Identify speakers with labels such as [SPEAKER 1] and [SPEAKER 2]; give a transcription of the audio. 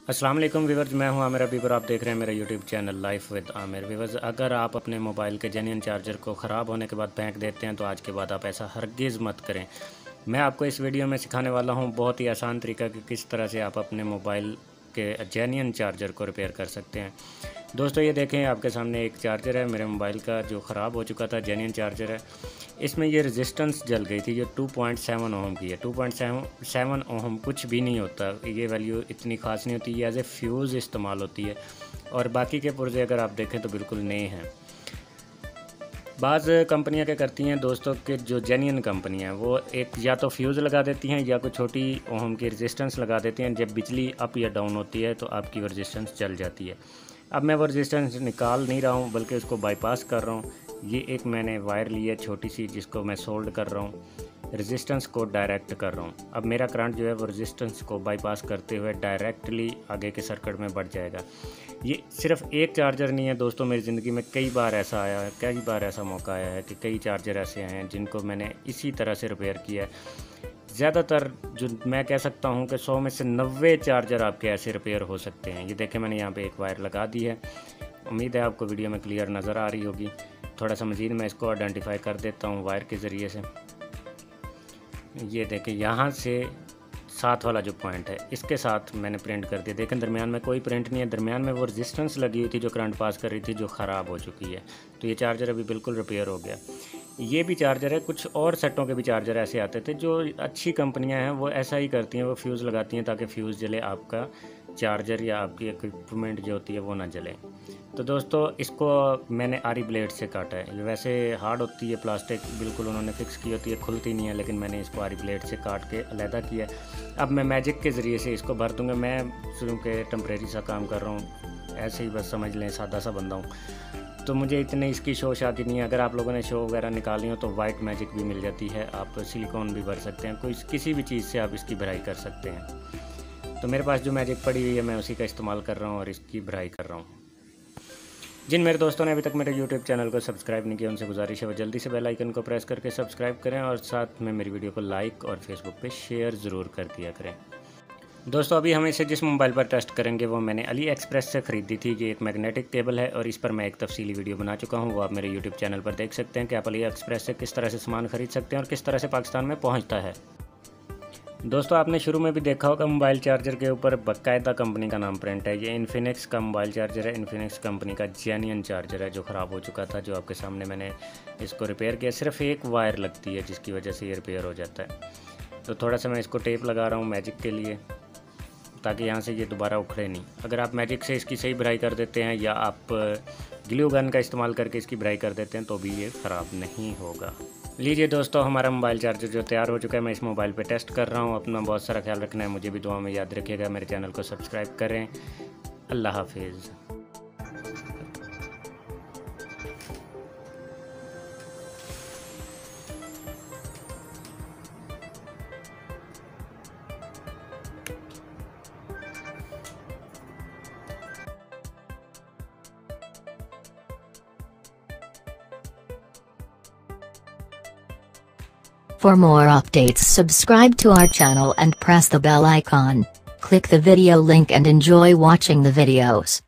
[SPEAKER 1] अस्सलाम वालेकुम व्यूअर्स, मैं हूं आमिर अबीब और आप देख रहे हैं मेरा YouTube channel life with Aamir. Viewers, अगर आप अपने मोबाइल के जेन्युइन चार्जर को ख़राब होने के बाद फेंक देते हैं तो आज के बाद आप ऐसा हरगिज़ मत करें। मैं आपको इस वीडियो में सिखाने वाला हूं बहुत ही आसान तरीका कि किस तरह से आप अपने मोबाइल के जेन्युइन चार्जर को रिपेयर कर सकते हैं। दोस्तों, ये देखें, आपके सामने एक चार्जर है मेरे मोबाइल का जो ख़राब हो चुका था, जेन्युइन चार्जर है। इसमें ये रेजिस्टेंस जल गई थी जो 2.7 ओम की है। 2.7 ओम कुछ भी नहीं होता, ये वैल्यू इतनी ख़ास नहीं होती, ये एज ए फ्यूज़ इस्तेमाल होती है और बाकी के पुर्जे अगर आप देखें तो बिल्कुल नए हैं। बाज़ कंपनियां क्या करती हैं दोस्तों, कि जो जेन्युइन कंपनी है वो एक या तो फ्यूज़ लगा देती हैं या कोई छोटी ओम की रेजिस्टेंस लगा देती हैं। जब बिजली अप या डाउन होती है तो आपकी वो रेजिस्टेंस जल जाती है। अब मैं वो रेजिस्टेंस निकाल नहीं रहा हूँ बल्कि उसको बाईपास कर रहा हूँ। ये एक मैंने वायर ली है छोटी सी जिसको मैं सोल्ड कर रहा हूँ, रेजिस्टेंस को डायरेक्ट कर रहा हूँ। अब मेरा करंट जो है वो रेजिस्टेंस को बाईपास करते हुए डायरेक्टली आगे के सर्किट में बढ़ जाएगा। ये सिर्फ एक चार्जर नहीं है दोस्तों, मेरी ज़िंदगी में कई बार ऐसा आया है, कई बार ऐसा मौका आया है कि कई चार्जर ऐसे हैं जिनको मैंने इसी तरह से रिपेयर किया है। ज़्यादातर जो मैं कह सकता हूँ कि 100 में से 90 चार्जर आपके ऐसे रिपेयर हो सकते हैं। ये देखें, मैंने यहाँ पे एक वायर लगा दी है। उम्मीद है आपको वीडियो में क्लियर नज़र आ रही होगी। थोड़ा सा मज़ीद मैं इसको आइडेंटिफाई कर देता हूँ वायर के ज़रिए से। ये देखें, यहाँ से साथ वाला जो पॉइंट है इसके साथ मैंने प्रिंट कर दिया। देखें, दरमियान में कोई प्रिंट नहीं है, दरमियान में वो रेजिस्टेंस लगी हुई थी जो करंट पास कर रही थी, जो ख़राब हो चुकी है। तो ये चार्जर अभी बिल्कुल रिपेयर हो गया। ये भी चार्जर है, कुछ और सेटों के भी चार्जर ऐसे आते थे। जो अच्छी कंपनियां हैं वो ऐसा ही करती हैं, वो फ्यूज़ लगाती हैं ताकि फ्यूज़ जले, आपका चार्जर या आपकी इक्विपमेंट जो होती है वो ना जले। तो दोस्तों, इसको मैंने आरी ब्लेड से काटा है। वैसे हार्ड होती है प्लास्टिक, बिल्कुल उन्होंने फिक्स की होती है, खुलती नहीं है, लेकिन मैंने इसको आरी ब्लेड से काट के अलहदा किया। अब मैं मैजिक के ज़रिए से इसको भर दूँगा। मैं शुरू के टेम्परेरी सा काम कर रहा हूँ, ऐसे ही बस समझ लें, सादा सा बंदा हूँ, तो मुझे इतने इसकी शो शादी नहीं है। अगर आप लोगों ने शो वगैरह निकाली हो तो वाइट मैजिक भी मिल जाती है, आप सिलिकॉन भी भर सकते हैं, कोई किसी भी चीज़ से आप इसकी भराई कर सकते हैं। तो मेरे पास जो मैजिक पड़ी हुई है मैं उसी का इस्तेमाल कर रहा हूँ और इसकी भराई कर रहा हूँ। जिन मेरे दोस्तों ने अभी तक मेरे यूट्यूब चैनल को सब्सक्राइब नहीं किया उनसे गुजारिश है वो जल्दी से बेल आइकन को प्रेस करके सब्सक्राइब करें और साथ में मेरी वीडियो को लाइक और फेसबुक पे शेयर ज़रूर कर दिया करें। दोस्तों, अभी हम इसे जिस मोबाइल पर टेस्ट करेंगे वो मैंने अली एक्सप्रेस से ख़रीदी थी। ये एक मैग्नेटिक केबल है और इस पर मैं एक तफसीली वीडियो बना चुका हूँ, वो आप मेरे यूट्यूब चैनल पर देख सकते हैं कि आप अली एक्सप्रेस से किस तरह से सामान ख़रीद सकते हैं और किस तरह से पाकिस्तान में पहुँचता है। दोस्तों, आपने शुरू में भी देखा होगा मोबाइल चार्जर के ऊपर बाकायदा कंपनी का नाम प्रिंट है। ये इन्फिनिक्स का मोबाइल चार्जर है, इन्फिनिक्स कंपनी का जेन्युइन चार्जर है जो ख़राब हो चुका था, जो आपके सामने मैंने इसको रिपेयर किया। सिर्फ एक वायर लगती है जिसकी वजह से ये रिपेयर हो जाता है। तो थोड़ा सा मैं इसको टेप लगा रहा हूँ मैजिक के लिए ताकि यहाँ से ये दोबारा उखड़े नहीं। अगर आप मैजिक से इसकी सही भराई कर देते हैं या आप ग्लू गन का इस्तेमाल करके इसकी भराई कर देते हैं तो भी ये ख़राब नहीं होगा। लीजिए दोस्तों, हमारा मोबाइल चार्जर जो तैयार हो चुका है, मैं इस मोबाइल पे टेस्ट कर रहा हूँ। अपना बहुत सारा ख्याल रखना है, मुझे भी दुआ में याद रखिएगा। मेरे चैनल को सब्सक्राइब करें। अल्लाह हाफिज़।
[SPEAKER 2] For more updates, subscribe to our channel and press the bell icon. Click the video link and enjoy watching the videos.